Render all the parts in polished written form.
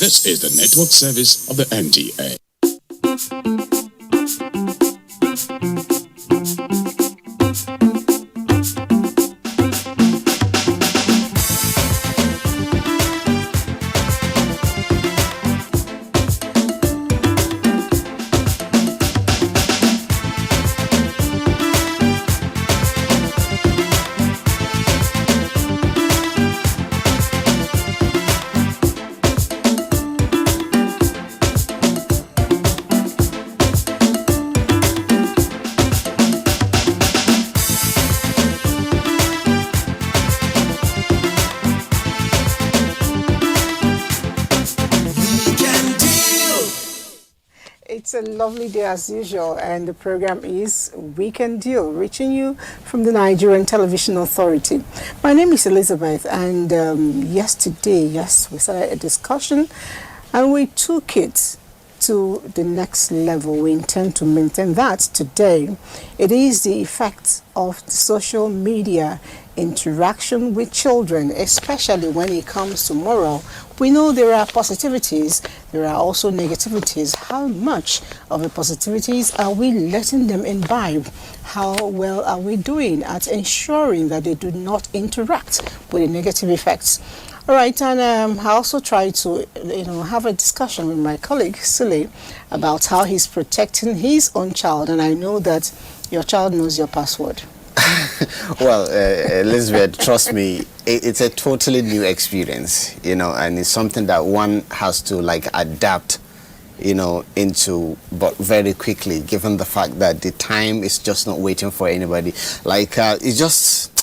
This is the network service of the NTA. It's a lovely day as usual, and the program is Weekend Deal, reaching you from the Nigerian Television Authority. My name is Elizabeth, and yesterday, we started a discussion, and we took it to the next level. We intend to maintain that today. It is the effect of the social media interaction with children, especially when it comes to moral. We know there are positivities, there are also negativities. How much of the positivities are we letting them imbibe? How well are we doing at ensuring that they do not interact with the negative effects? All right, and I also try to, have a discussion with my colleague, Sule, about how he's protecting his own child, and I know that your child knows your password. Well, Elizabeth, trust me, it's a totally new experience, and it's something that one has to adapt, into, but very quickly, given the fact that the time is just not waiting for anybody. It's just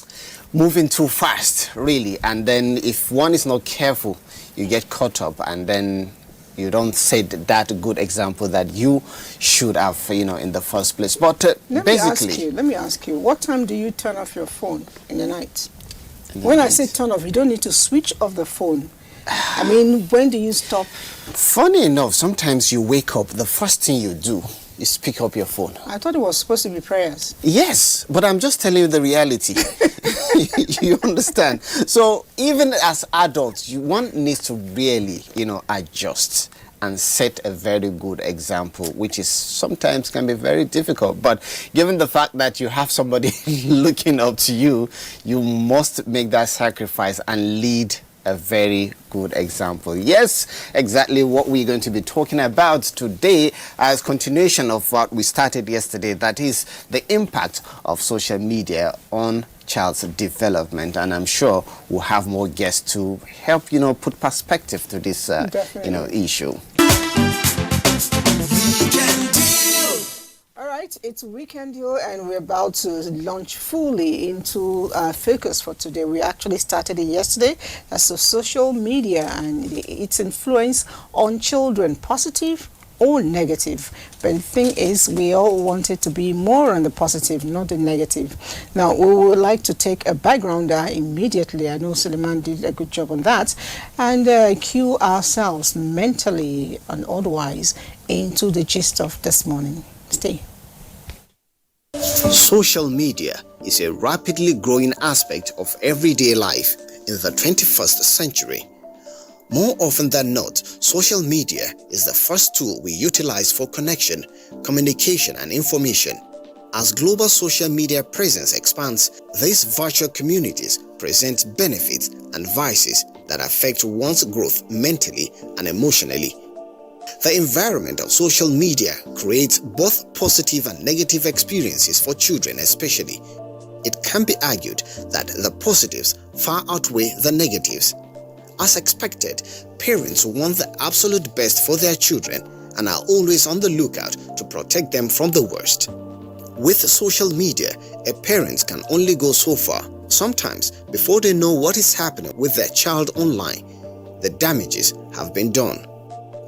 moving too fast, really, and then if one is not careful, you get caught up, and then you don't set that good example that you should have, in the first place. But let me ask you, what time do you turn off your phone in the night? When I say turn off, you don't need to switch off the phone. I mean, when do you stop? Funny enough, sometimes you wake up, the first thing you do is pick up your phone. I thought it was supposed to be prayers. Yes, but I'm just telling you the reality. You understand? So even as adults, one needs to really, adjust and set a very good example, which is sometimes can be very difficult. But given the fact that you have somebody looking up to you, you must make that sacrifice and lead a very good example. Yes, exactly what we're going to be talking about today as continuation of what we started yesterday, that is the impact of social media on child's development, and I'm sure we'll have more guests to help put perspective to this issue. It's Weekend Deal, and we're about to launch fully into focus for today. We actually started it yesterday. That's the social media and its influence on children, positive or negative. But the thing is, we all want it to be more on the positive, not the negative. Now, we would like to take a backgrounder immediately. I know Suleiman did a good job on that, and cue ourselves mentally and otherwise into the gist of this morning. Stay. Social media is a rapidly growing aspect of everyday life in the 21st century. More often than not, social media is the first tool we utilize for connection, communication, and information. As global social media presence expands, these virtual communities present benefits and vices that affect one's growth mentally and emotionally. The environment of social media creates both positive and negative experiences for children especially. It can be argued that the positives far outweigh the negatives. As expected, parents want the absolute best for their children and are always on the lookout to protect them from the worst. With social media, a parent can only go so far. Sometimes, before they know what is happening with their child online, the damages have been done.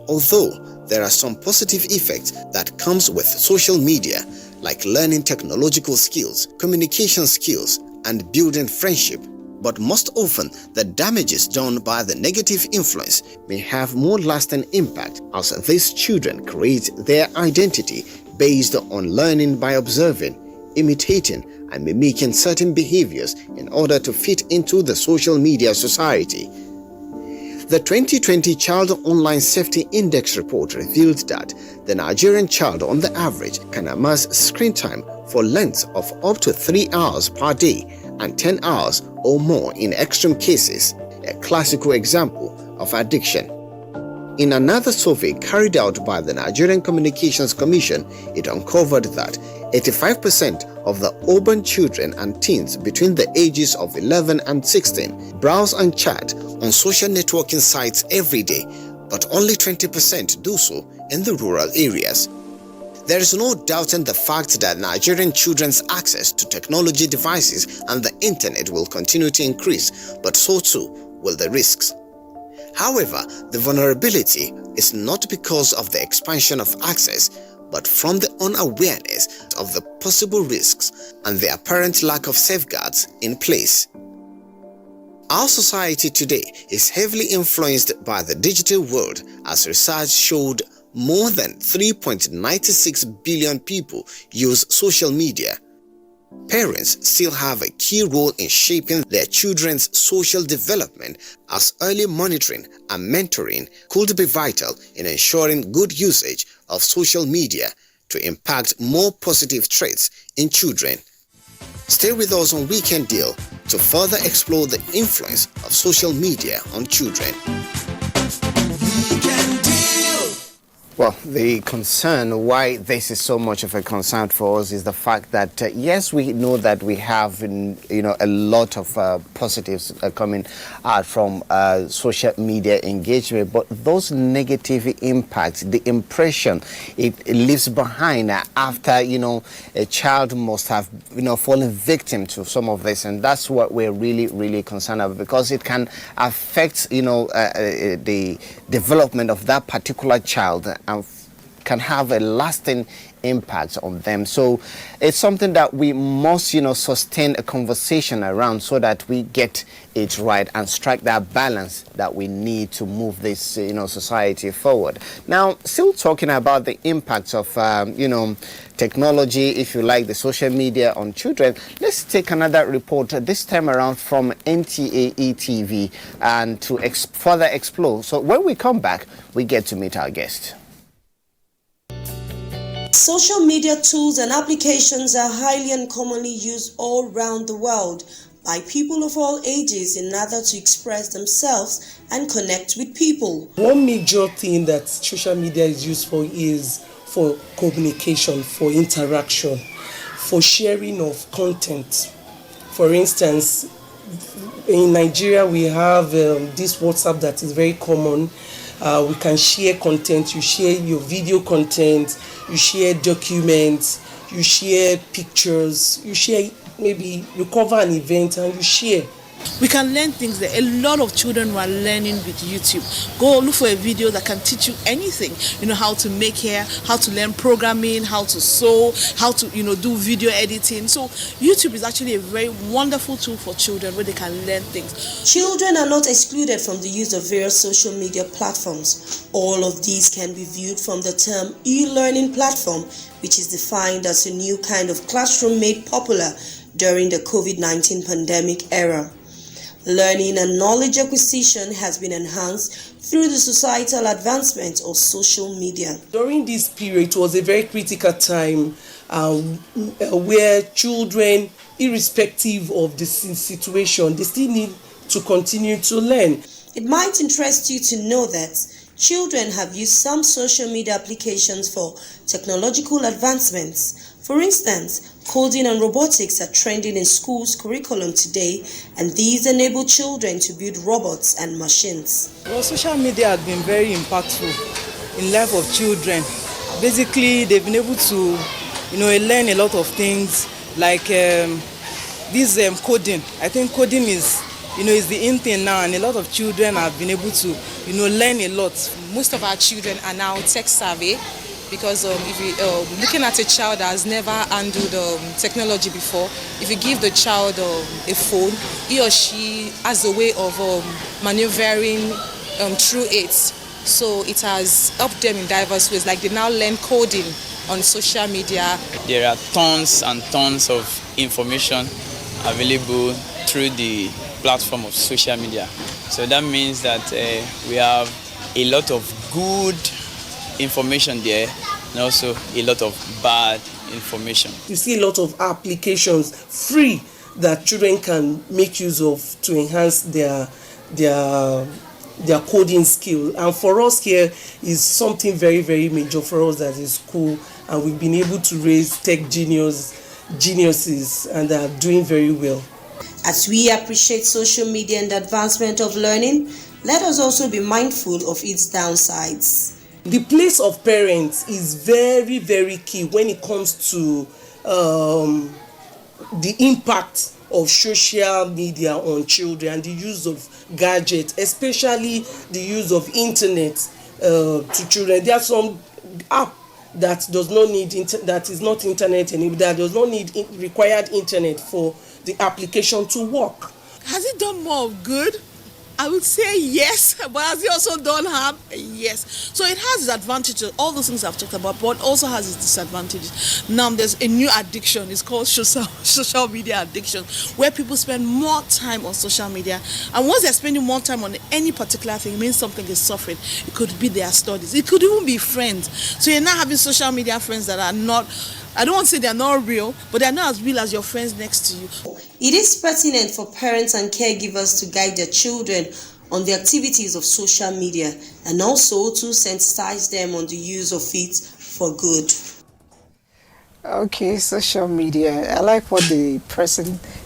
Although there are some positive effects that comes with social media, like learning technological skills, communication skills, and building friendship, but most often the damages done by the negative influence may have more lasting impact, as these children create their identity based on learning by observing, imitating, and mimicking certain behaviors in order to fit into the social media society. The 2020 Child Online Safety Index report revealed that the Nigerian child on the average can amass screen time for lengths of up to 3 hours per day and 10 hours or more in extreme cases, a classical example of addiction. In another survey carried out by the Nigerian Communications Commission, it uncovered that 85% of the urban children and teens between the ages of 11 and 16 browse and chat on social networking sites every day, but only 20% do so in the rural areas. There is no doubting the fact that Nigerian children's access to technology devices and the internet will continue to increase, but so too will the risks. However, the vulnerability is not because of the expansion of access, but from the unawareness of the possible risks and the apparent lack of safeguards in place. Our society today is heavily influenced by the digital world, as research showed more than 3.96 billion people use social media. Parents still have a key role in shaping their children's social development, as early monitoring and mentoring could be vital in ensuring good usage of social media to impact more positive traits in children. Stay with us on Weekend Deal to further explore the influence of social media on children. Well, the concern, why this is so much of a concern for us, is the fact that yes, we know that we have, a lot of positives coming out from social media engagement, but those negative impacts, the impression it leaves behind after, a child must have, fallen victim to some of this, and that's what we're really, really concerned about, because it can affect, the development of that particular child and can have a lasting impact on them. So it's something that we must, sustain a conversation around, so that we get it right and strike that balance that we need to move this, society forward. Now, still talking about the impacts of, technology, if you like, the social media on children, let's take another report, this time around from NTA TV, and to further explore. So when we come back, we get to meet our guest. Social media tools and applications are highly and commonly used all around the world by people of all ages in order to express themselves and connect with people. One major thing that social media is used for is for communication, for interaction, for sharing of content. For instance, in Nigeria we have this WhatsApp that is very common. We can share content. You share your video content, you share documents, you share pictures, you share, maybe you cover an event and you share. We can learn things there. A lot of children were learning with YouTube. Go look for a video that can teach you anything. How to make hair, how to learn programming, how to sew, how to, do video editing. So YouTube is actually a very wonderful tool for children where they can learn things. Children are not excluded from the use of various social media platforms. All of these can be viewed from the term e-learning platform, which is defined as a new kind of classroom made popular during the COVID-19 pandemic era. Learning and knowledge acquisition has been enhanced through the societal advancement of social media. During this period, it was a very critical time where children, irrespective of the situation, they still need to continue to learn. It might interest you to know that children have used some social media applications for technological advancements. For instance, coding and robotics are trending in schools' curriculum today, and these enable children to build robots and machines. Well, social media has been very impactful in the life of children. Basically, they've been able to, learn a lot of things, like this coding. I think coding is the in thing now, and a lot of children have been able to, learn a lot. Most of our children are now tech savvy, because if you looking at a child that has never handled technology before, if you give the child a phone, he or she has a way of maneuvering through it. So it has helped them in diverse ways. Like they now learn coding on social media. There are tons and tons of information available through the platform of social media. So that means that we have a lot of good information there and also a lot of bad information. You see a lot of applications free that children can make use of to enhance their coding skill. And for us here is something very, very major for us that is cool. And we've been able to raise tech geniuses and they are doing very well. As we appreciate social media and the advancement of learning, let us also be mindful of its downsides. The place of parents is very, very key when it comes to the impact of social media on children and the use of gadgets, especially the use of internet to children. There are some app that does not need that is not internet enabled, that does not need required internet for the application to work. Has it done more of good? I would say yes, but has it also done harm? Yes. So it has its advantages, all those things I've talked about, but also has its disadvantages. Now there's a new addiction, it's called social media addiction, where people spend more time on social media. And once they're spending more time on any particular thing, it means something is suffering. It could be their studies, it could even be friends. So you're now having social media friends that are not, I don't want to say they're not real, but they're not as real as your friends next to you. It is pertinent for parents and caregivers to guide their children on the activities of social media and also to sensitize them on the use of it for good. Okay, social media. I like what the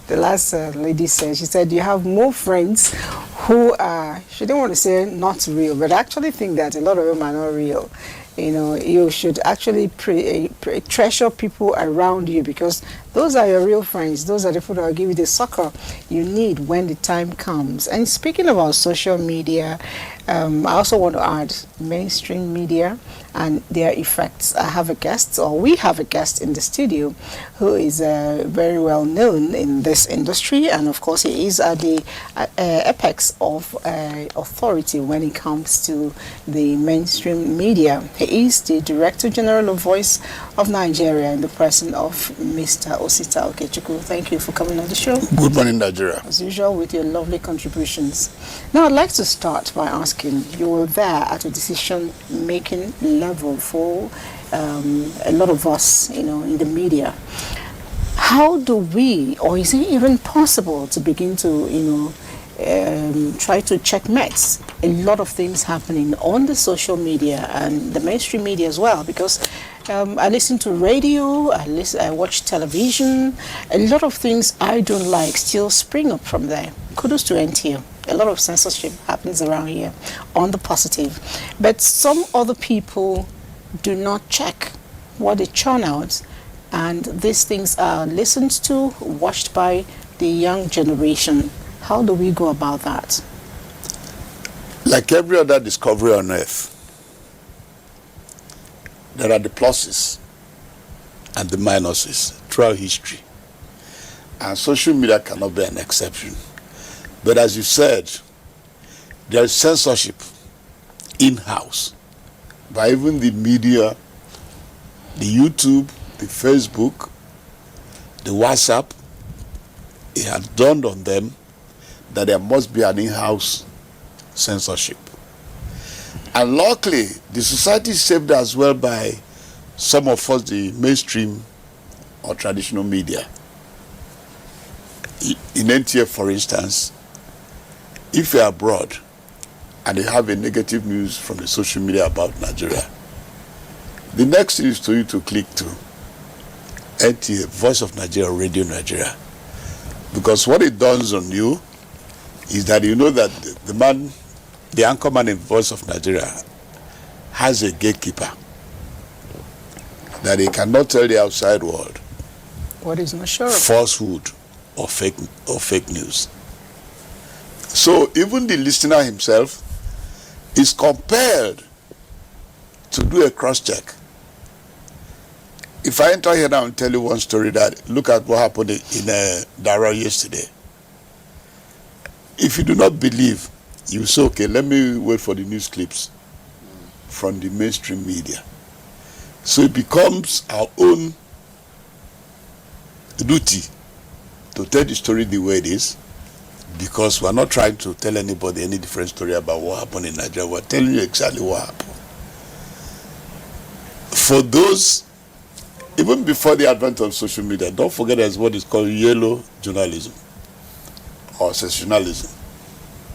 last lady said. She said you have more friends who are, she didn't want to say not real, but I actually think that a lot of them are not real. You know, you should actually treasure people around you because those are your real friends. Those are the people that will give you the succor you need when the time comes. And speaking about social media, I also want to add mainstream media and their effects. I have a guest, or we have a guest in the studio who is very well known in this industry, and of course he is at the apex of authority when it comes to the mainstream media. He is the Director General of Voice of Nigeria in the person of Mr. Osita Okechukwu. Thank you for coming on the show. Good morning, Nigeria. As usual, with your lovely contributions. Now, I'd like to start by asking, you were there at a decision-making level for a lot of us, you know, in the media. How do we, or is it even possible to begin to, you know, try to checkmate a lot of things happening on the social media and the mainstream media as well? Because I listen to radio, I watch television. A lot of things I don't like still spring up from there. Kudos to NTA. A lot of censorship happens around here on the positive. But some other people do not check what they churn out, and these things are listened to, watched by the young generation. How do we go about that? Like every other discovery on earth, there are the pluses and the minuses throughout history. And social media cannot be an exception. But as you said, there is censorship in-house by even the media, the YouTube, the Facebook, the WhatsApp. It has dawned on them that there must be an in-house censorship. And luckily, the society is saved as well by some of us, the mainstream or traditional media. In NTA, for instance, if you're abroad and you have a negative news from the social media about Nigeria, the next thing is for you to click to NTA, Voice of Nigeria, Radio Nigeria. Because what it dawns on you is that you know that the anchorman in Voice of Nigeria has a gatekeeper, that he cannot tell the outside world what is not sure falsehood or fake news. So even the listener himself is compelled to do a cross-check. If I enter here now and tell you one story, that look at what happened in Dara yesterday. If you do not believe, you say, okay, let me wait for the news clips from the mainstream media. So it becomes our own duty to tell the story the way it is, Because we're not trying to tell anybody any different story about what happened in Nigeria. We're telling you exactly what happened. For those, even before the advent of social media, don't forget there's what is called yellow journalism or sensationalism.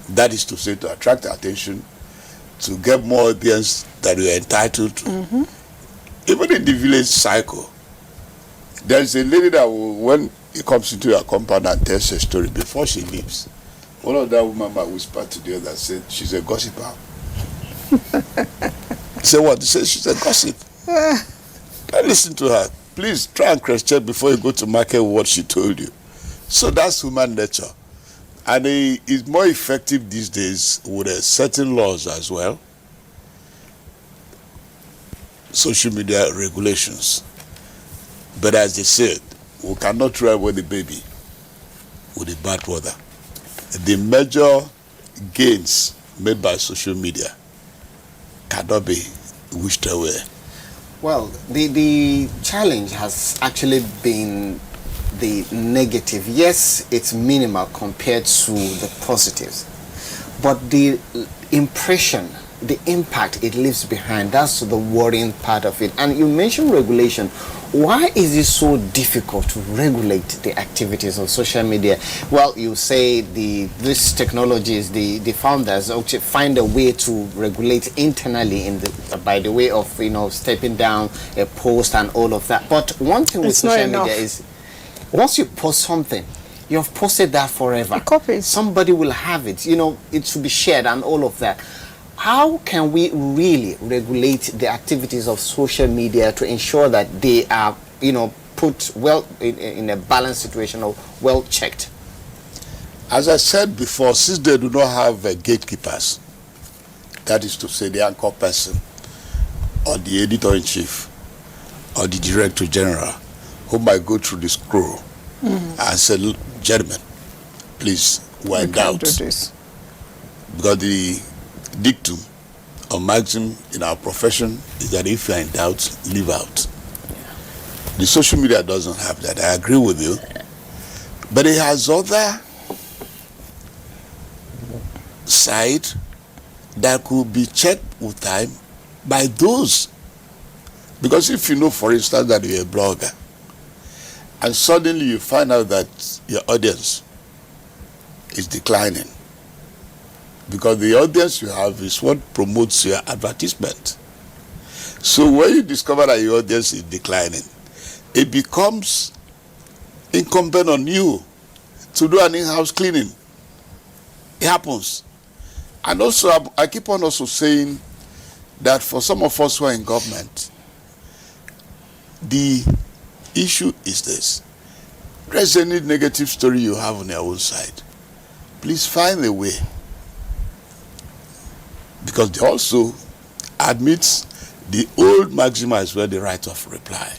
That is to say, to attract attention, to get more audience that you're entitled to. Mm-hmm. Even in the village cycle, there's a lady that when he comes into your compound and tells her story before she leaves, one of that woman might whisper to the other, said she's a gossiper. Say what? Say she's a gossip. Don't listen to her. Please try and cross-check before you go to market what she told you. So that's human nature. And it's more effective these days with certain laws as well. Social media regulations. But as they said, we cannot throw away the baby with the bathwater. The major gains made by social media cannot be wished away. Well, the challenge has actually been the negative. Yes, it's minimal compared to the positives, but the impression, the impact it leaves behind, that's the worrying part of it. And you mentioned regulation. Why is it so difficult to regulate the activities of social media? Well, you say these technologies, the founders actually find a way to regulate internally by the way of stepping down a post and all of that. But one thing with social media is, once you post something, you have posted that forever. Somebody will have it. It should be shared and all of that. How can we really regulate the activities of social media to ensure that they are, put well in a balanced situation or well checked? As I said before, since they do not have gatekeepers, that is to say the anchor person or the editor-in-chief or the director-general, who might go through the scroll and say, gentlemen, please, we're in doubt. Because the dictum or maxim in our profession is that if you're in doubt, leave out. The social media doesn't have that. I agree with you. But it has other side that could be checked with time by those. Because if you know, for instance, that you're a blogger, and suddenly you find out that your audience is declining, because the audience you have is what promotes your advertisement. So when you discover that your audience is declining, it becomes incumbent on you to do an in-house cleaning. It happens. And also, I keep on also saying that for some of us who are in government, the issue is this. If there's any negative story you have on your own side, please find a way. Because they also admits the old maxim as well, the right of reply.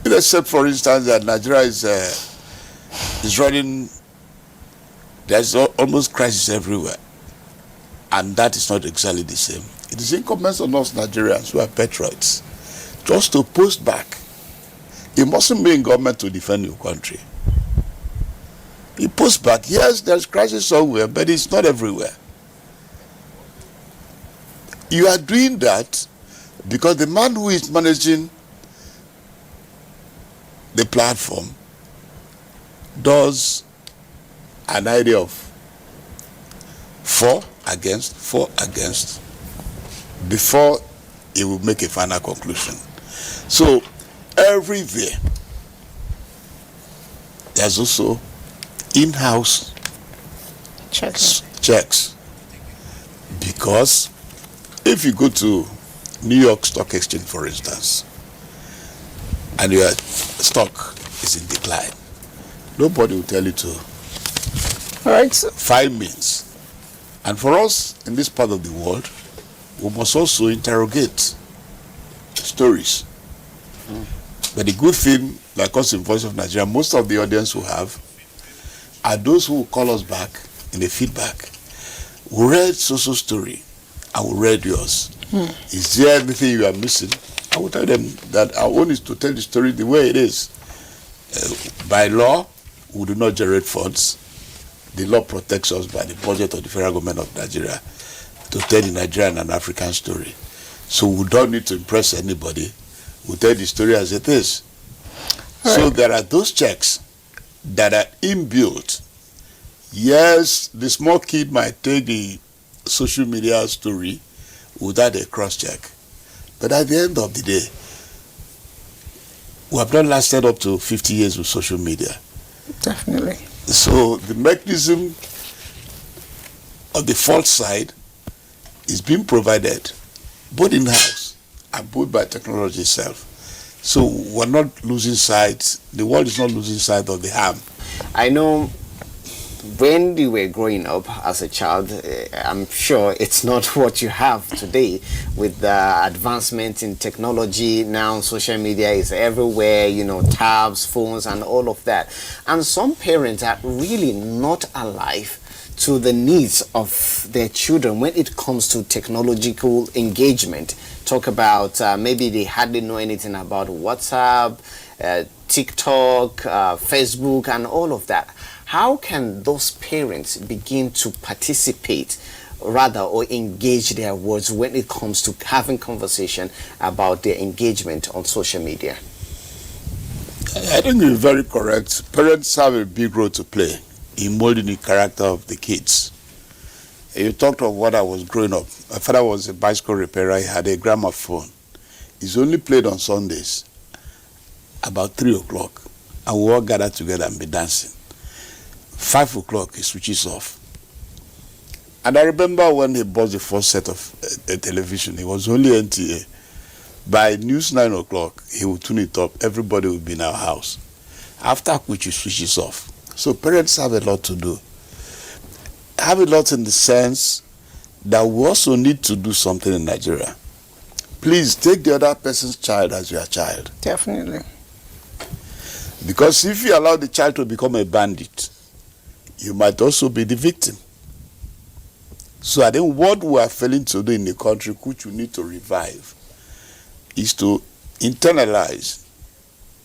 Let's say, for instance, that Nigeria is running, there's almost crisis everywhere. And that is not exactly the same. It is incumbent on us Nigerians who are patriots just to post back. It mustn't be in government to defend your country. You post back, yes, there's crisis somewhere, but it's not everywhere. You are doing that because the man who is managing the platform does an idea of 4 against before he will make a final conclusion. So everywhere there's also in-house checks, because if you go to New York Stock Exchange, for instance, and your stock is in decline, nobody will tell you to file means. And for us in this part of the world, we must also interrogate stories. But the good thing, like us in Voice of Nigeria, most of the audience we have are those who will call us back in the feedback. We read social story and we read yours. Is there anything you are missing? I will tell them that our own is to tell the story the way it is. By law, we do not generate funds. The law protects us by the budget of the federal government of Nigeria to tell the Nigerian and African story. So we don't need to impress anybody. We tell the story as it is. Right. So there are those checks that are inbuilt. Yes, the small kid might take the social media story without a cross-check. But at the end of the day, we have not lasted up to 50 years with social media. Definitely. So the mechanism of the fault side is being provided both in-house and both by technology itself. So we're not losing sight, the world is not losing sight of the harm. I know when you were growing up as a child, I'm sure it's not what you have today with the advancement in technology. Now social media is everywhere, you know, tabs, phones and all of that. And some parents are really not alive to the needs of their children when it comes to technological engagement. Talk about maybe they hardly know anything about WhatsApp, TikTok, Facebook and all of that. How can those parents begin to participate rather or engage their words when it comes to having conversation about their engagement on social media? I think you're very correct. Parents have a big role to play in molding the character of the kids. You talked of what I was growing up. My father was a bicycle repairer. He had a gramophone. It's only played on Sundays about 3 o'clock, and we all gather together and be dancing. 5 o'clock, he switches off. And I remember when he bought the first set of a television, it was only NTA. By news 9 o'clock, he would tune it up. Everybody would be in our house. After which he switches off. So parents have a lot to do. Have a lot in the sense that we also need to do something in Nigeria. Please take the other person's child as your child. Definitely. Because if you allow the child to become a bandit, you might also be the victim. So I think what we are failing to do in the country, which we need to revive, is to internalize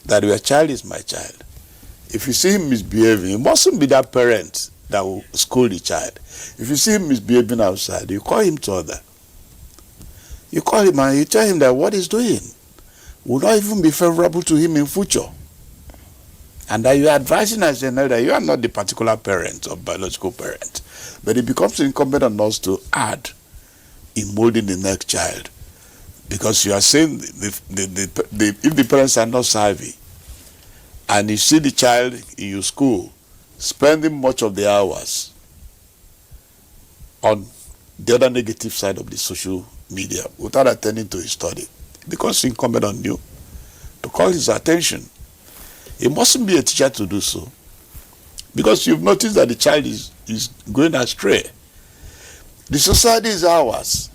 that your child is my child. If you see him misbehaving, it mustn't be that parent that will scold the child. If you see him misbehaving outside, you call him to order. You call him and you tell him that what he's doing will not even be favorable to him in future. And that you are advising as an elder, you are not the particular parent or biological parent. But it becomes incumbent on us to add in molding the next child. Because you are saying if the parents are not savvy, and you see the child in your school spending much of the hours on the other negative side of the social media without attending to his study, it becomes incumbent on you to call his attention. It mustn't be a teacher to do so, because you've noticed that the child is going astray. The society is ours.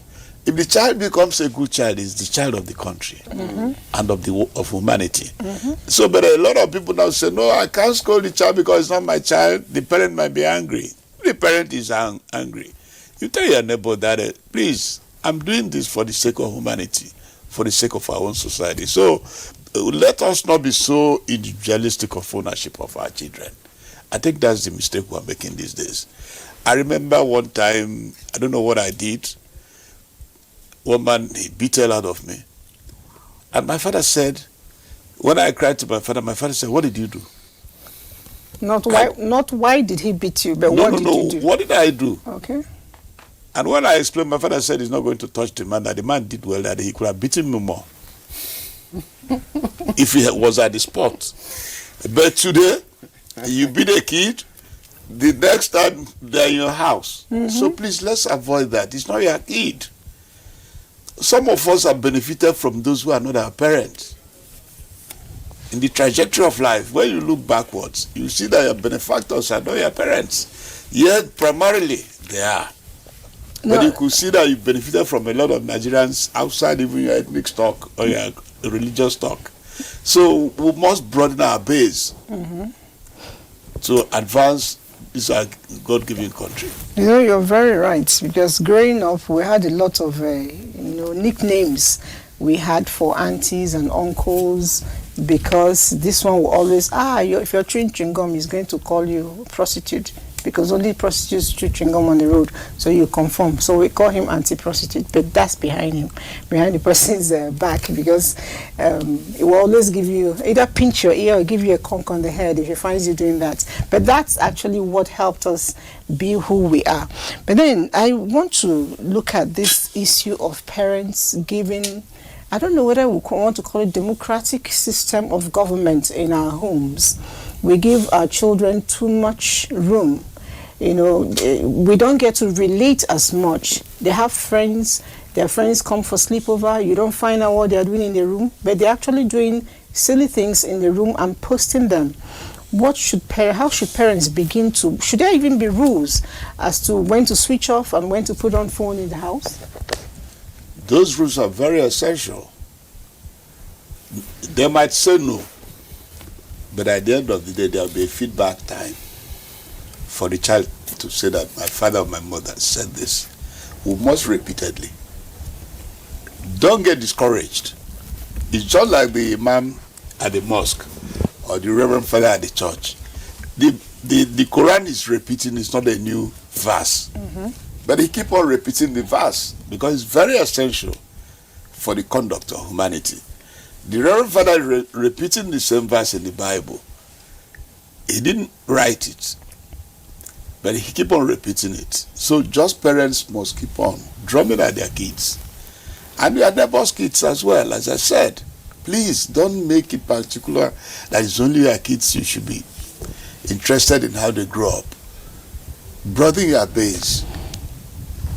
If the child becomes a good child, it's the child of the country and of humanity. So, but a lot of people now say, no, I can't scold the child because it's not my child. The parent might be angry. The parent is angry. You tell your neighbor that, please, I'm doing this for the sake of humanity, for the sake of our own society. So, let us not be so individualistic of ownership of our children. I think that's the mistake we're making these days. I remember one time, I don't know what I did. One man, he beat hell out of me. And my father said, when I cried to my father said, what did you do? Not why did he beat you, but what did you do? What did I do? Okay. And when I explained, my father said he's not going to touch the man, that the man did well, that he could have beaten me more if he was at the spot. But today, you beat a kid, the next time they're in your house. So please, let's avoid that. It's not your kid. Some of us have benefited from those who are not our parents. In the trajectory of life, when you look backwards, you see that your benefactors are not your parents. Yet, primarily, they are. No. But you could see that you benefited from a lot of Nigerians outside even your ethnic stock or your religious stock. So we must broaden our base to advance this our God-given country. You know, you're very right, because growing up, we had a lot of, nicknames we had for aunties and uncles, because this one will always, if you're chewing chewing gum, he's going to call you prostitute, because only prostitutes chew chewing gum on the road, so you conform. So we call him anti-prostitute, but that's behind him, behind the person's back, because it will always give you, either pinch your ear or give you a conk on the head if he finds you doing that. But that's actually what helped us be who we are. But then I want to look at this issue of parents giving, I don't know whether we want to call it democratic system of government in our homes. We give our children too much room. You know, we don't get to relate as much. They have friends, their friends come for sleepover, you don't find out what they're doing in the room, but they're actually doing silly things in the room and posting them. How should parents begin to, should there even be rules as to when to switch off and when to put on phone in the house? Those rules are very essential. They might say no, but at the end of the day, there will be a feedback time for the child to say that my father or my mother said this. We must repeatedly. Don't get discouraged. It's just like the imam at the mosque or the reverend father at the church. The Quran is repeating, it's not a new verse. But he keep on repeating the verse because it's very essential for the conduct of humanity. The Reverend Father repeating the same verse in the Bible. He didn't write it, but he keep on repeating it. So just parents must keep on drumming at their kids. And their neighbors' kids as well, as I said. Please don't make it particular that it's only your kids you should be interested in how they grow up. Broaden your base.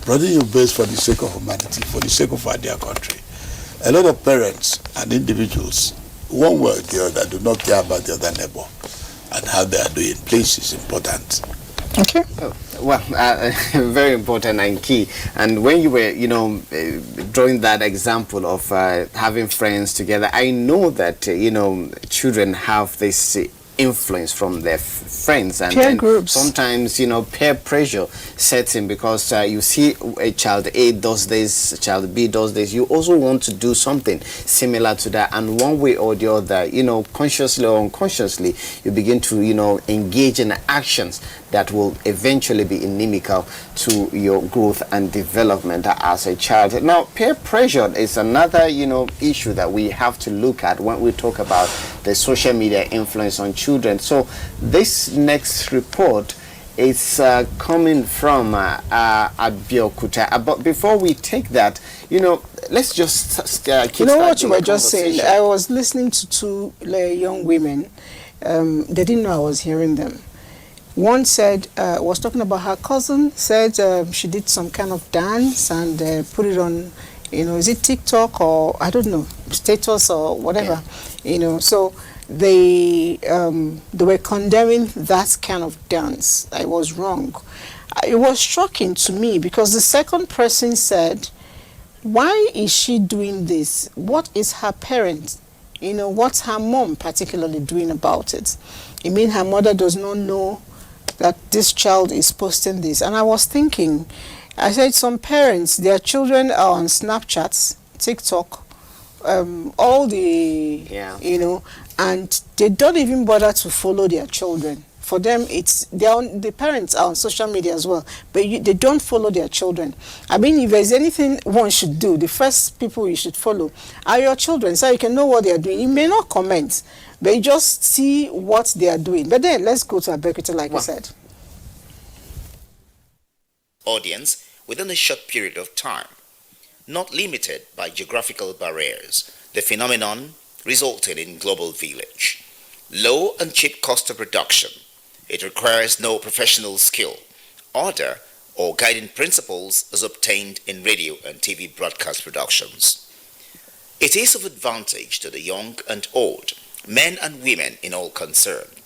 Broaden your base for the sake of humanity, for the sake of our dear country. A lot of parents and individuals, one way or the other, do not care about the other neighbor and how they are doing. Please, is important. Okay. Very important and key. And when you were, drawing that example of having friends together, I know that, children have this influence from their friends and peer groups. Sometimes peer pressure sets in because you see a child A does this, a child B does this, you also want to do something similar to that, and one way or the other, consciously or unconsciously, you begin to engage in actions that will eventually be inimical to your growth and development as a child. Now, peer pressure is another issue that we have to look at when we talk about the social media influence on children. So this next report is coming from Abuja. But before we take that, let's just keep what you were just saying. I was listening to two young women. They didn't know I was hearing them. One said, was talking about her cousin, said she did some kind of dance and put it on, is it TikTok or, I don't know, status or whatever, so they were condemning that kind of dance. I was wrong. It was shocking to me because the second person said, why is she doing this? What is her parent? What's her mom particularly doing about it? You mean her mother does not know that this child is posting this? And I was thinking, I said some parents, their children are on Snapchat, TikTok, all the, and they don't even bother to follow their children. For them, the parents are on social media as well, but they don't follow their children. I mean, if there's anything one should do, the first people you should follow are your children, so you can know what they are doing. You may not comment, but you just see what they are doing. But then, let's go to Abuja, like you said. Audience within a short period of time, not limited by geographical barriers. The phenomenon resulted in global village. Low and cheap cost of production. It requires no professional skill, order, or guiding principles as obtained in radio and TV broadcast productions. It is of advantage to the young and old, men and women in all concerned.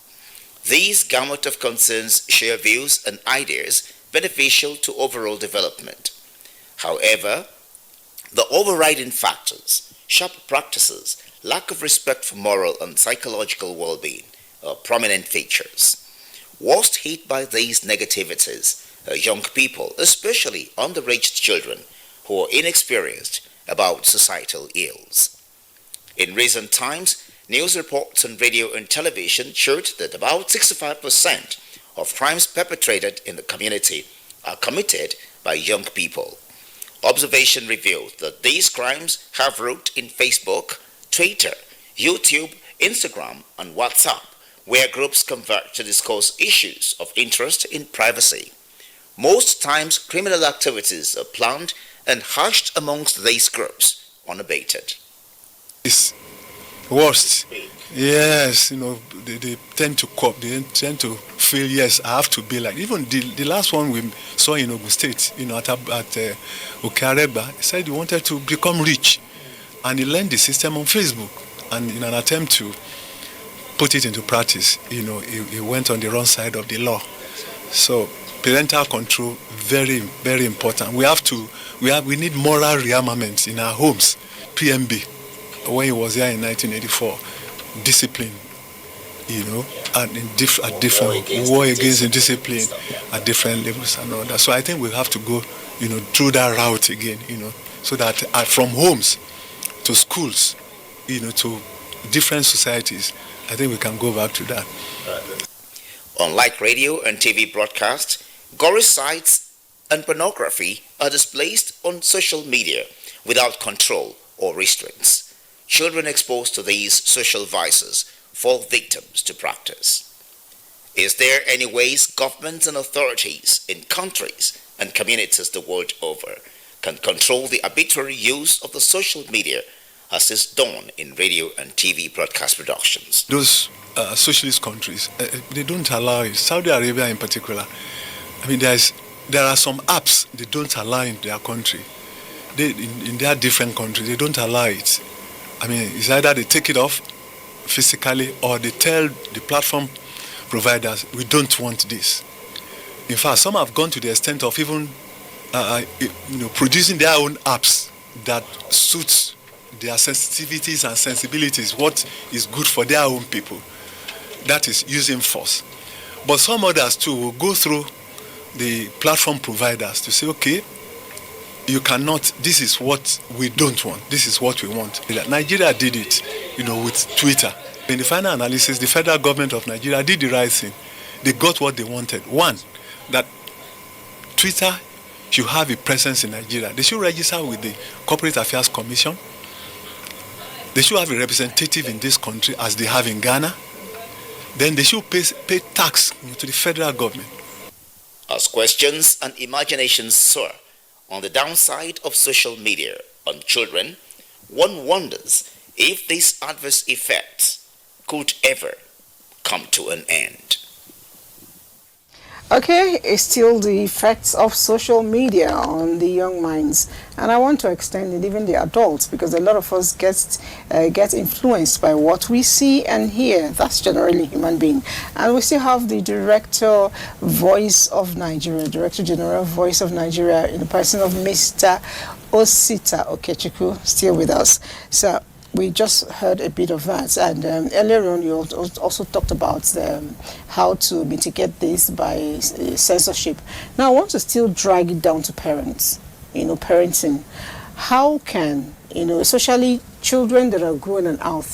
These gamut of concerns share views and ideas beneficial to overall development. However, the overriding factors, sharp practices, lack of respect for moral and psychological well-being are prominent features. Worst hit by these negativities are young people, especially underage children who are inexperienced about societal ills. In recent times, news reports on radio and television showed that about 65% of crimes perpetrated in the community are committed by young people. Observation revealed that these crimes have root in Facebook, Twitter, YouTube, Instagram, and WhatsApp, where groups converge to discuss issues of interest in privacy. Most times, criminal activities are planned and hashed amongst these groups unabated. It's worst. Yes, they tend to cope. They tend to feel, yes, I have to be like. Even the last one we saw in Ogun State, at Okareba, he said he wanted to become rich, and he learned the system on Facebook, and in an attempt to put it into practice, he went on the wrong side of the law. So parental control, very, very important. We need moral rearmament in our homes. PMB, when he was here in 1984, discipline, and at different war against indiscipline at different levels and all that. So I think we have to go, through that route again, so that from homes to schools, to different societies, I think we can go back to that. Unlike radio and TV broadcasts, gory sites and pornography are displayed on social media without control or restraints. Children exposed to these social vices fall victims to practice. Is there any ways governments and authorities in countries and communities the world over can control the arbitrary use of the social media as is done in radio and TV broadcast productions? Those socialist countries, they don't allow it. Saudi Arabia in particular. I mean, there are some apps they don't allow in their country. In their different countries, they don't allow it. I mean, it's either they take it off physically or they tell the platform providers, we don't want this. In fact, some have gone to the extent of even producing their own apps that suits their sensitivities and sensibilities, what is good for their own people. That is using force. But some others too will go through the platform providers to say, okay, you cannot, this is what we don't want, this is what we want. Nigeria did it, with Twitter. In the final analysis, the federal government of Nigeria did the right thing. They got what they wanted. One, that Twitter should have a presence in Nigeria. They should register with the Corporate Affairs Commission. They should have a representative in this country as they have in Ghana. Then they should pay tax to the federal government. As questions and imaginations soar on the downside of social media on children, one wonders if these adverse effects could ever come to an end. Okay, it's still the effects of social media on the young minds, and I want to extend it even the adults, because a lot of us get influenced by what we see and hear. That's generally human being. And we still have the Director Voice of Nigeria, Director General Voice of Nigeria, in the person of Mr. Osita Okechukwu, still with us. So we just heard a bit of that, and earlier on you also talked about how to mitigate this by censorship. Now I want to still drag it down to parents, parenting. How can, especially children that are growing and out,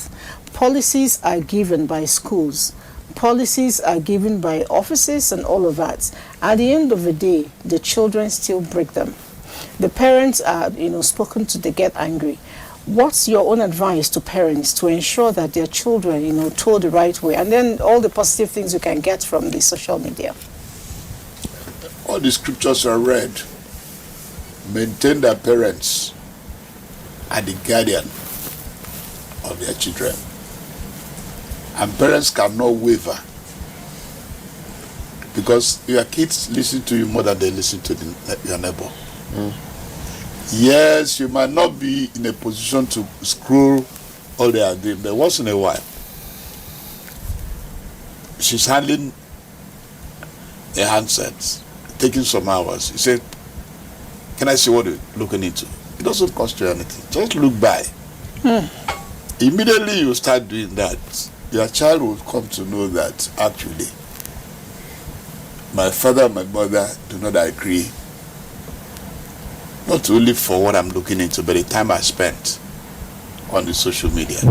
policies are given by schools, policies are given by offices and all of that. At the end of the day, the children still break them. The parents are, spoken to, they get angry. What's your own advice to parents to ensure that their children, told the right way, and then all the positive things you can get from the social media? All the scriptures are read. Maintain their parents are the guardian of their children. And parents cannot waver, because your kids listen to you more than they listen to your neighbor. Yes, you might not be in a position to scroll all they are doing, but once in a while, she's handling a handset, taking some hours. You say, can I see what you're looking into? It doesn't cost you anything. Just look by. Immediately you start doing that, your child will come to know that actually my father and my mother do not agree, not only for what I'm looking into, but the time I spent on the social media.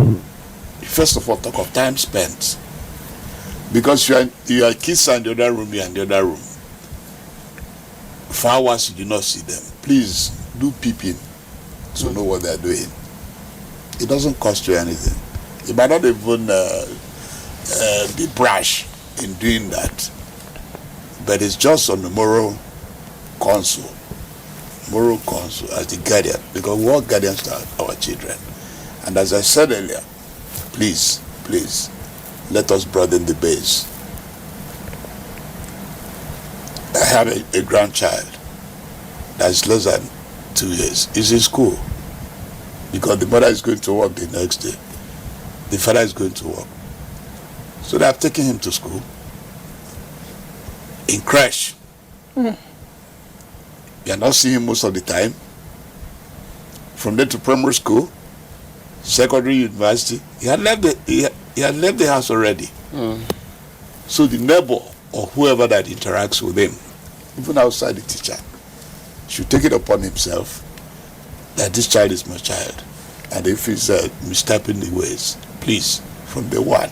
first of all, talk of time spent. Because your kids are in the other room, you're in the other room. For hours, you do not see them. Please do peeping to know what they're doing. It doesn't cost you anything. You might not even be brash in doing that. But it's just on the moral counsel as the guardian, because we are guardians to our children. And as I said earlier, please, let us broaden the base. I have a grandchild that is less than 2 years. He's in school because the mother is going to work the next day. The father is going to work. So they have taken him to school in crash. You are not seeing him most of the time. From there to primary school, secondary, university, he had left the house already. So the neighbor or whoever that interacts with him, even outside the teacher, should take it upon himself that this child is my child. And if he's misstepping the ways, please, from day one,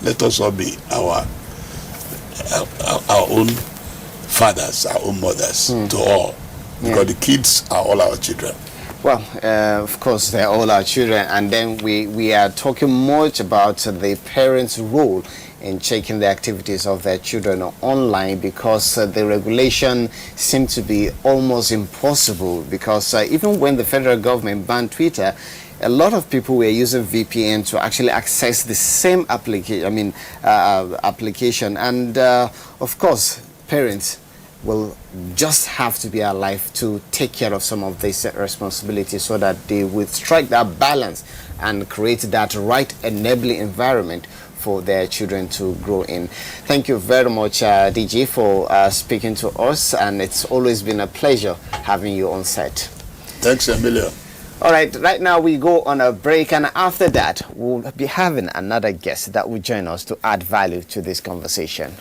let us all be our own fathers, our own mothers to all. Because the kids are all our children. Well, of course, they're all our children. And then we are talking much about the parents' role in checking the activities of their children online, because the regulation seems to be almost impossible, because even when the federal government banned Twitter, a lot of people were using VPN to actually access the same application. Application. And of course, parents will just have to be alive to take care of some of these responsibilities, so that they will strike that balance and create that right enabling environment for their children to grow in. Thank you very much, DG, for speaking to us, and it's always been a pleasure having you on set. Thanks, Emilia. All right now we go on a break, and after that we'll be having another guest that will join us to add value to this conversation.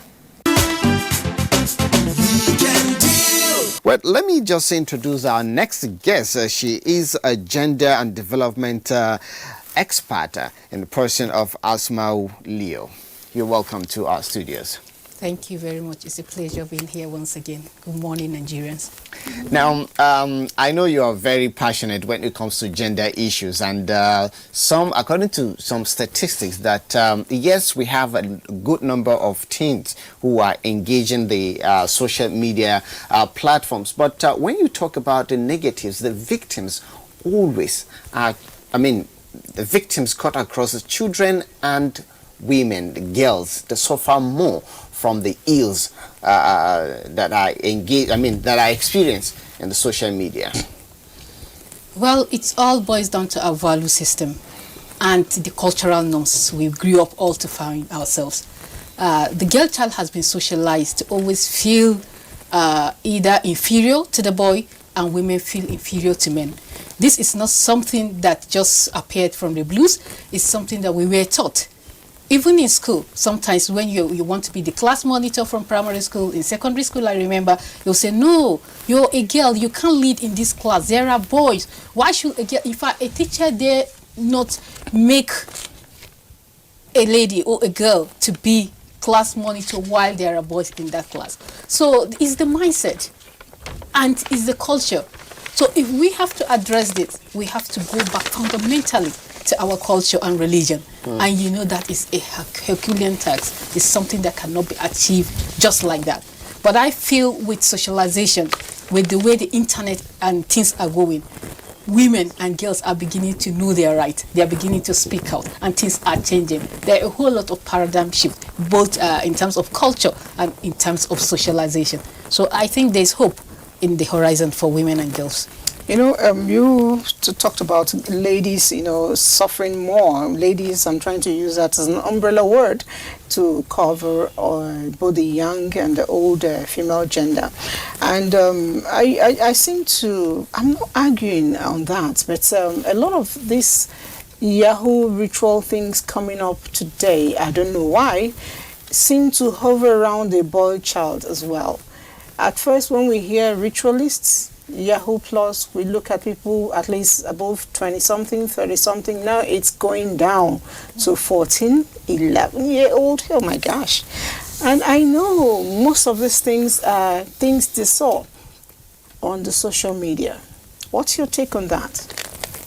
Well, let me just introduce our next guest. She is a gender and development expert in the person of Asmau Leo. You're welcome to our studios. Thank you very much. It's a pleasure being here once again. Good morning, Nigerians. Now, I know you are very passionate when it comes to gender issues, and according to some statistics, that yes, we have a good number of teens who are engaging the social media platforms. But when you talk about the negatives, the victims always are, the victims cut across the children and women, the girls, they suffer more from the ills that I experience in the social media. Well, it all boils down to our value system and the cultural norms we grew up all to find ourselves. The girl child has been socialized to always feel either inferior to the boy, and women feel inferior to men. This is not something that just appeared from the blues. It's something that we were taught. Even in school, sometimes when you want to be the class monitor from primary school, in secondary school, I remember, you'll say, no, you're a girl, you can't lead in this class. There are boys. Why should a girl, a teacher dare not make a lady or a girl to be class monitor while there are boys in that class? So it's the mindset and it's the culture. So if we have to address this, we have to go back fundamentally to our culture and religion. And you know that is a Herculean task. It's something that cannot be achieved just like that. But I feel with socialization, with the way the internet and things are going, women and girls are beginning to know their right. They are beginning to speak out, and things are changing. There are a whole lot of paradigm shift, both in terms of culture and in terms of socialization. So I think there's hope in the horizon for women and girls. You know, you talked about ladies, suffering more. Ladies, I'm trying to use that as an umbrella word to cover both the young and the old female gender. And I seem to, I'm not arguing on that, but a lot of this Yahoo ritual things coming up today, I don't know why, seem to hover around the boy child as well. At first, when we hear ritualists, Yahoo Plus, we look at people at least above 20-something, 30-something. Now it's going down to 14, 11-year-old. Oh my gosh. And I know most of these things are things they saw on the social media. What's your take on that?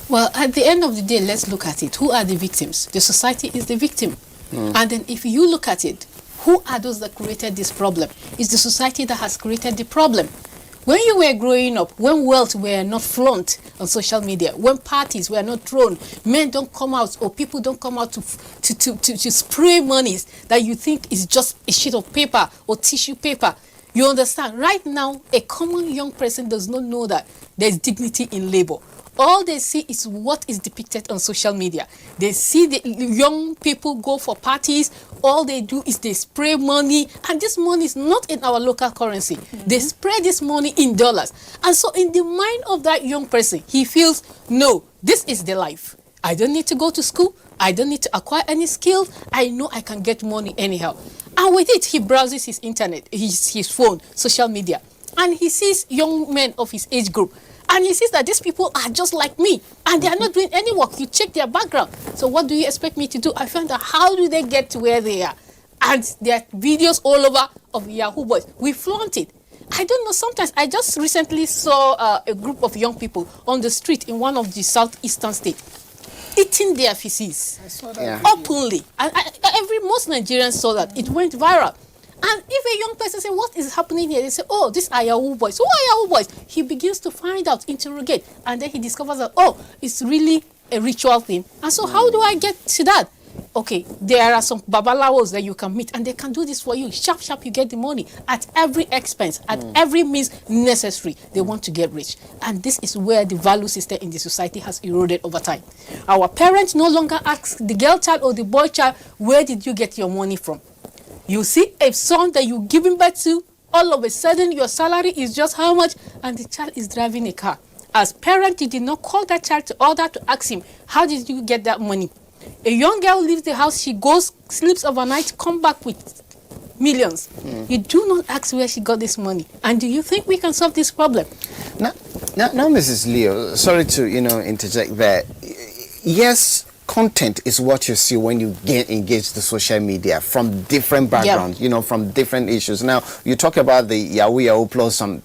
Well, at the end of the day, let's look at it. Who are the victims? The society is the victim. And then if you look at it, who are those that created this problem? It's the society that has created the problem. When you were growing up, when wealth were not flaunt on social media, when parties were not thrown, men don't come out or people don't come out to spray monies that you think is just a sheet of paper or tissue paper. You understand? Right now, a common young person does not know that there's dignity in labor. All they see is what is depicted on social media. They see the young people go for parties. All they do is they spray money. And this money is not in our local currency. They spray this money in dollars. And so in the mind of that young person, he feels, no, this is the life. I don't need to go to school. I don't need to acquire any skills. I know I can get money anyhow. And with it, he browses his internet, his phone, social media. And he sees young men of his age group. And he sees that these people are just like me and they are not doing any work. You check their background. So what do you expect me to do? I found out how do they get to where they are? And there are videos all over of Yahoo boys. We flaunt it. I don't know, sometimes I just recently saw a group of young people on the street in one of the southeastern states eating their feces openly. And most Nigerians saw that. It went viral. And if a young person says, what is happening here? They say, oh, these are Yahoo boys. Who are Yahoo boys? He begins to find out, interrogate, and then he discovers that, oh, it's really a ritual thing. And so how do I get to that? Okay, there are some babalawos that you can meet, and they can do this for you. Sharp, sharp, you get the money at every expense, at every means necessary. They want to get rich. And this is where the value system in the society has eroded over time. Our parents no longer ask the girl child or the boy child, where did you get your money from? You see a son that you're giving birth to, all of a sudden your salary is just how much, and the child is driving a car. As parent, you did not call that child to order to ask him, how did you get that money? A young girl leaves the house, she goes, sleeps overnight, come back with millions. You do not ask where she got this money. And do you think we can solve this problem? Now Mrs. Leo, sorry to interject there. Yes, content is what you see when you get engaged to social media from different backgrounds, from different issues. Now, you talk about the Yahoo Plus, some,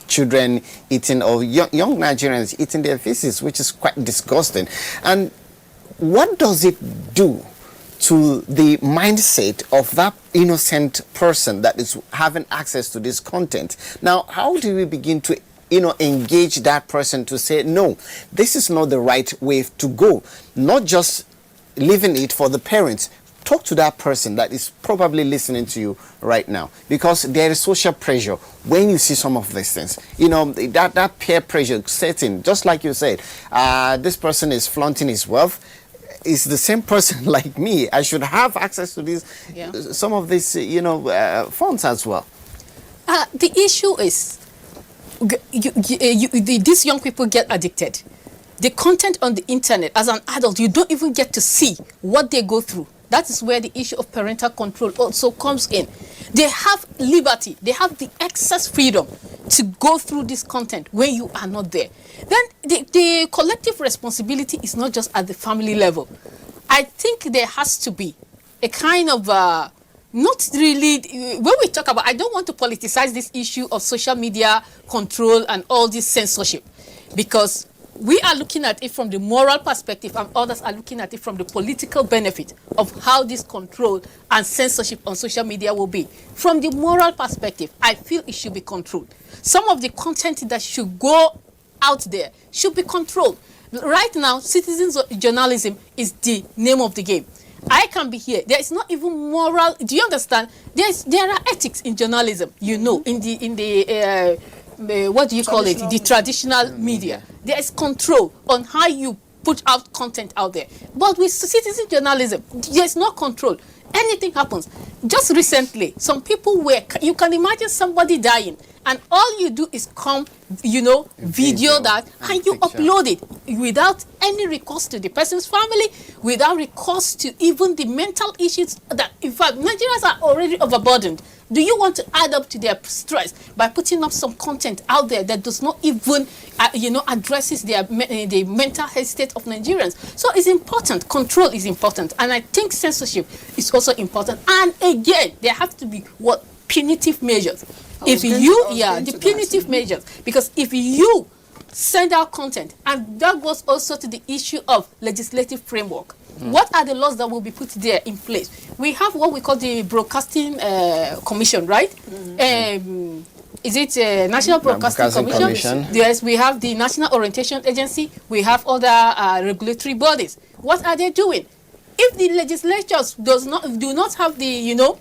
children eating, or young Nigerians eating their feces, which is quite disgusting. And what does it do to the mindset of that innocent person that is having access to this content? Now, how do we begin to engage that person to say, no, this is not the right way to go? Not just leaving it for the parents. Talk to that person that is probably listening to you right now, because there is social pressure when you see some of these things. That peer pressure setting, just like you said, this person is flaunting his wealth. Is the same person like me. I should have access to these, some of these, funds as well. The issue is, these young people get addicted. The content on the internet, as an adult, you don't even get to see what they go through. That is where the issue of parental control also comes in. They have liberty, they have the excess freedom to go through this content when you are not there. Then the collective responsibility is not just at the family level. I think there has to be a kind of not really, when we talk about, I don't want to politicize this issue of social media control and all this censorship, because we are looking at it from the moral perspective and others are looking at it from the political benefit of how this control and censorship on social media will be. From the moral perspective, I feel it should be controlled. Some of the content that should go out there should be controlled. Right now, citizens journalism is the name of the game. I can be here. There is not even moral. Do you understand? There are ethics in journalism. In the what do you call it? The traditional media. There is control on how you put out content out there. But with citizen journalism, there is no control. Anything happens. Just recently, some people you can imagine somebody dying, and all you do is video that, and you upload it without any recourse to the person's family, without recourse to even the mental issues that, in fact, Nigerians are already overburdened Do you want to add up to their stress by putting up some content out there that does not even, addresses the mental health state of Nigerians? So it's important. Control is important. And I think censorship is also important. And again, there have to be punitive measures. The punitive measures. Because if you send out content, and that goes also to the issue of legislative framework. What are the laws that will be put there in place? We have what we call the Broadcasting Commission, right? Is it National Broadcasting Commission? Yes, we have the National Orientation Agency. We have other regulatory bodies. What are they doing? If the legislatures do not have the,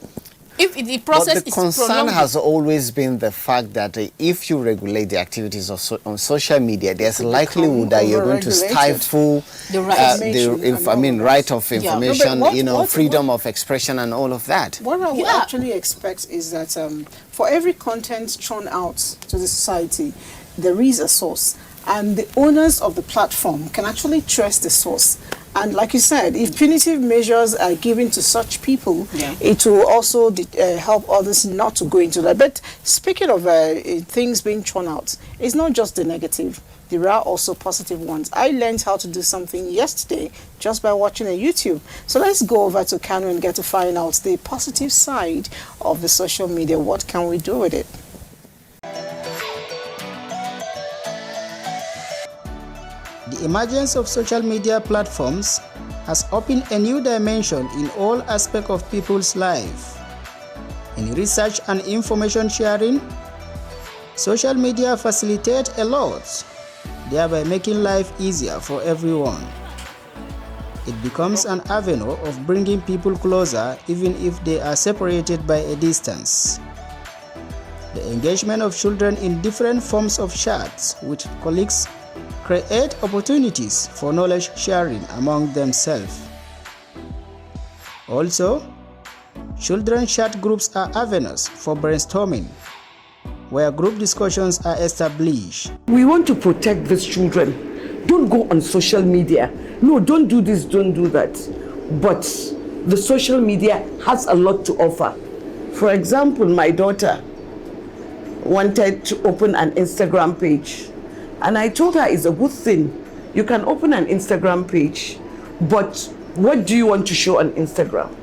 if the process but the concern has always been the fact that if you regulate the activities on social media, there's a likelihood that you're going to stifle the right of information, freedom of expression and all of that. What I would actually expect is that for every content thrown out to the society, there is a source, and the owners of the platform can actually trace the source. And like you said, if punitive measures are given to such people, it will also help others not to go into that. But speaking of things being thrown out, it's not just the negative. There are also positive ones. I learned how to do something yesterday just by watching a YouTube. So let's go over to Kano and get to find out the positive side of the social media. What can we do with it? The emergence of social media platforms has opened a new dimension in all aspects of people's life. In research and information sharing, social media facilitate a lot, thereby making life easier for everyone. It becomes an avenue of bringing people closer even if they are separated by a distance. The engagement of children in different forms of chats with colleagues create opportunities for knowledge sharing among themselves. Also, children chat groups are avenues for brainstorming, where group discussions are established. We want to protect these children. Don't go on social media. No, don't do this, don't do that. But the social media has a lot to offer. For example, my daughter wanted to open an Instagram page. And I told her it's a good thing. You can open an Instagram page, but what do you want to show on Instagram?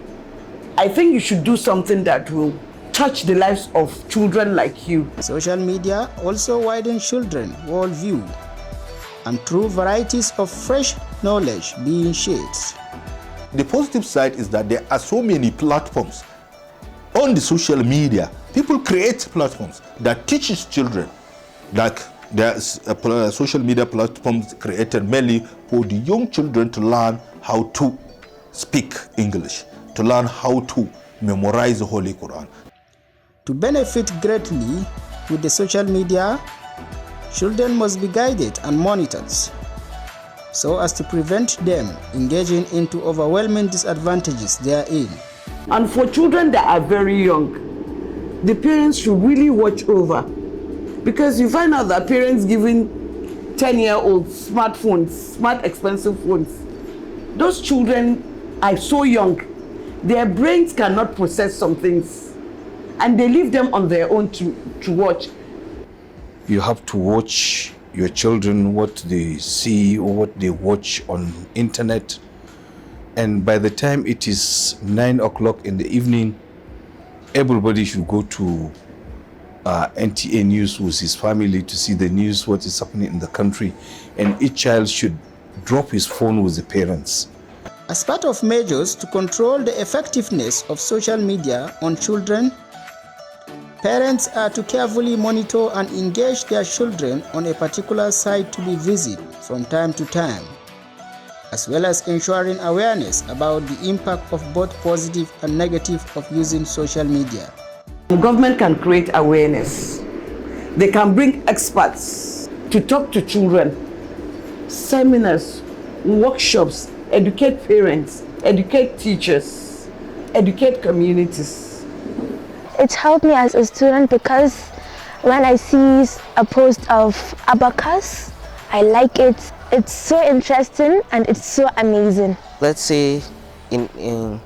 I think you should do something that will touch the lives of children like you. Social media also widens children's worldview, and through varieties of fresh knowledge being shared. The positive side is that there are so many platforms on the social media. People create platforms that teaches children, like there's a social media platforms created mainly for the young children to learn how to speak English, to learn how to memorize the Holy Quran. To benefit greatly with the social media, children must be guided and monitored so as to prevent them engaging into overwhelming disadvantages therein. And for children that are very young, the parents should really watch over. Because you find out that parents giving 10-year-olds smartphones, smart expensive phones, those children are so young, their brains cannot process some things, and they leave them on their own to watch. You have to watch your children, what they see or what they watch on internet, and by the time it is 9 o'clock in the evening, everybody should go to NTA News with his family to see the news, what is happening in the country, and each child should drop his phone with the parents. As part of measures to control the effectiveness of social media on children, parents are to carefully monitor and engage their children on a particular site to be visited from time to time, as well as ensuring awareness about the impact of both positive and negative of using social media. The government can create awareness. They can bring experts to talk to children, seminars, workshops, educate parents, educate teachers, educate communities. It's helped me as a student because when I see a post of abacus, I like it. It's so interesting and it's so amazing. Let's say you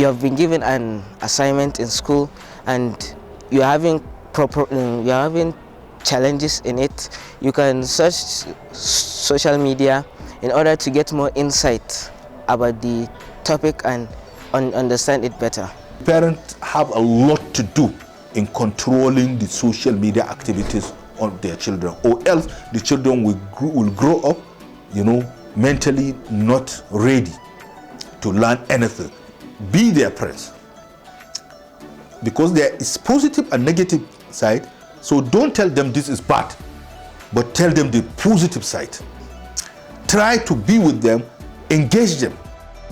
have been given an assignment in school and you're having challenges in it, you can search social media in order to get more insight about the topic and understand it better. Parents have a lot to do in controlling the social media activities of their children, or else the children will grow up, mentally not ready to learn anything. Be their parents, because there is positive and negative side. So don't tell them this is bad, but tell them the positive side. Try to be with them, engage them.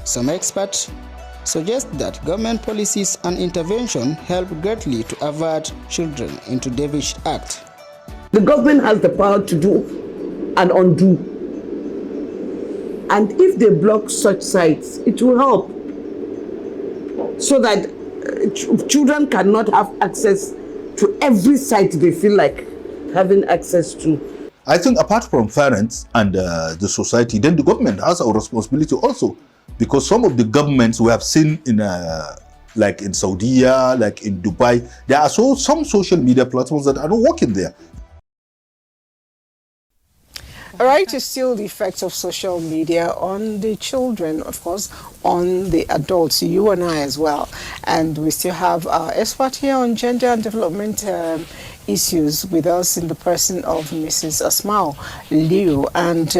Some experts suggest that government policies and intervention help greatly to avert children into devilish acts. The government has the power to do and undo. And if they block such sites, it will help so that children cannot have access to every site they feel like having access to. I think apart from parents and the society, then the government has a responsibility also, because some of the governments we have seen in like in Saudi, like in Dubai, there are some social media platforms that are not working there. All right, it's still the effects of social media on the children, of course, on the adults, you and I as well. And we still have our expert here on gender and development issues with us in the person of Mrs. Asmao Liu. And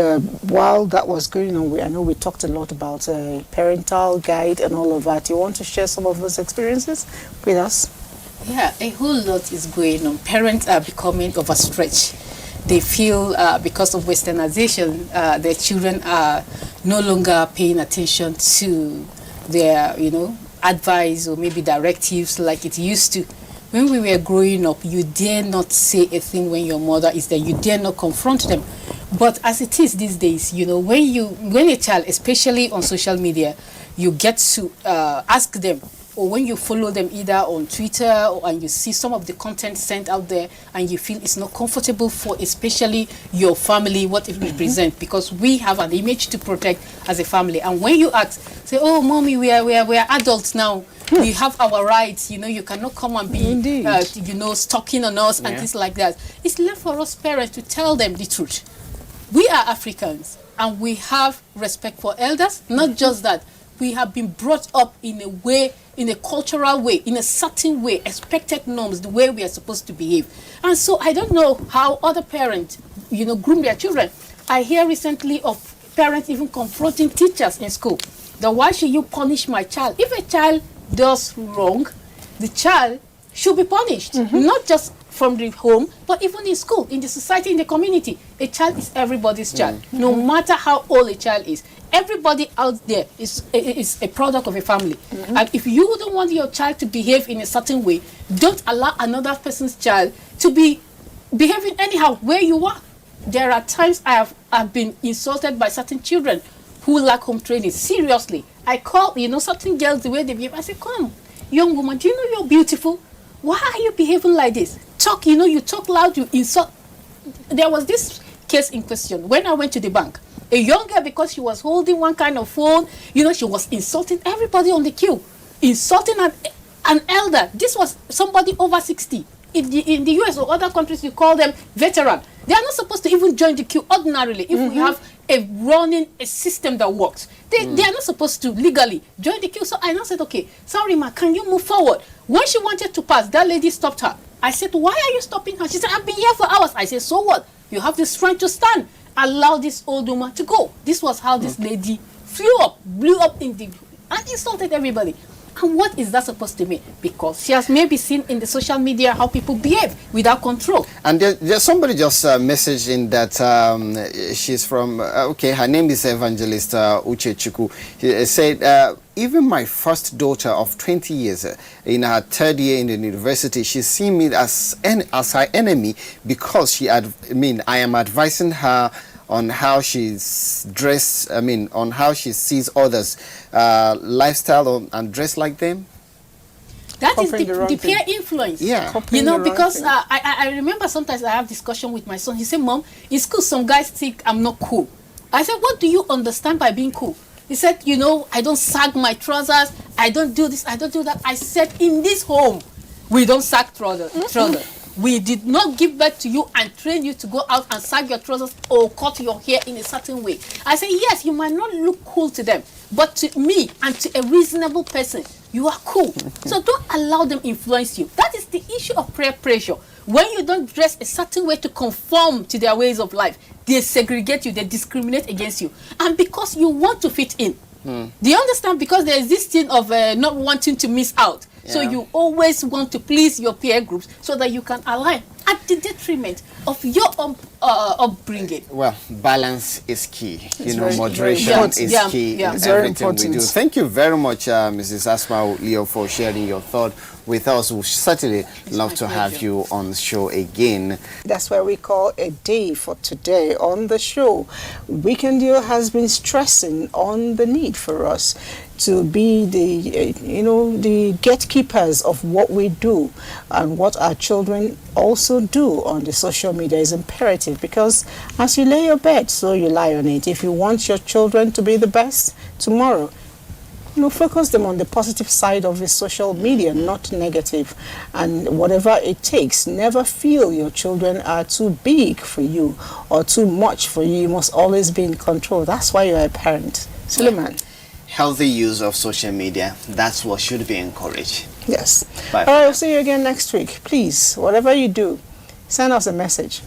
while that was going on, I know we talked a lot about parental guide and all of that. You want to share some of those experiences with us? Yeah, a whole lot is going on. Parents are becoming overstretched. They feel because of westernization, their children are no longer paying attention to their, advice or maybe directives like it used to. When we were growing up, you dare not say a thing when your mother is there. You dare not confront them. But as it is these days, when a child, especially on social media, you get to ask them, or when you follow them either on Twitter and you see some of the content sent out there and you feel it's not comfortable for especially your family, what it represents, because we have an image to protect as a family. And when you ask, say, oh, mommy, we are adults now. We have our rights. You cannot come and be, stalking on us and things like that. It's left for us parents to tell them the truth. We are Africans and we have respect for elders. Not just that, we have been brought up in a way, in a cultural way, in a certain way, expected norms, the way we are supposed to behave. And so I don't know how other parents, groom their children. I hear recently of parents even confronting teachers in school. That why should you punish my child? If a child does wrong, the child should be punished. Not just from the home, but even in school, in the society, in the community. A child is everybody's child, no matter how old a child is. Everybody out there is a product of a family. And if you don't want your child to behave in a certain way, don't allow another person's child to be behaving anyhow where you are. There are times I have been insulted by certain children who lack home training. Seriously. I call, certain girls the way they behave. I say, come, young woman, do you know you're beautiful? Why are you behaving like this? Talk, you talk loud, you insult. There was this case in question when I went to the bank. A young girl, because she was holding one kind of phone, she was insulting everybody on the queue, insulting an elder. This was somebody over 60. In the US or other countries, you call them veteran. They are not supposed to even join the queue ordinarily if we have a system that works. They are not supposed to legally join the queue. So I now said, okay, sorry, ma, can you move forward? When she wanted to pass, that lady stopped her. I said, why are you stopping her? She said, I've been here for hours. I said, so what? You have the strength to stand. Allow this old woman to go. This was how this lady blew up and insulted everybody. And what is that supposed to mean? Because she has maybe seen in the social media how people behave without control. And there's somebody just messaged in that she's from, her name is Evangelist Uche Chuku. She said, even my first daughter of 20 years, in her third year in the university, she's seen me as her enemy because I am advising her on how she's dressed, on how she sees others' lifestyle and dress like them. That is the peer influence. Yeah. Because I remember sometimes I have discussion with my son. He said, Mom, in school some guys think I'm not cool. I said, what do you understand by being cool? He said, I don't sag my trousers. I don't do this. I don't do that. I said, in this home, We don't sack trousers. We did not give birth to you and train you to go out and sag your trousers or cut your hair in a certain way. I say, yes, you might not look cool to them, but to me and to a reasonable person, you are cool. So don't allow them influence you. That is the issue of peer pressure. When you don't dress a certain way to conform to their ways of life, they segregate you, they discriminate against you. And because you want to fit in. Do you understand? Because there is this thing of not wanting to miss out. So you always want to please your peer groups so that you can align at the detriment of your upbringing. Well, balance is key. It's moderation is key in everything we do. Thank you very much, Mrs. Asma Leo, for sharing your thought with us. We certainly love to have you on the show again. That's why we call a day for today on the show. Weekend Deal has been stressing on the need for us to be the gatekeepers of what we do, and what our children also do on the social media is imperative, because as you lay your bed, so you lie on it. If you want your children to be the best tomorrow, focus them on the positive side of the social media, not negative. And whatever it takes, never feel your children are too big for you or too much for you. You must always be in control. That's why you're a parent. Suleiman. Healthy use of social media, that's what should be encouraged. Yes. Bye. All right, I'll see you again next week. Please, whatever you do, send us a message.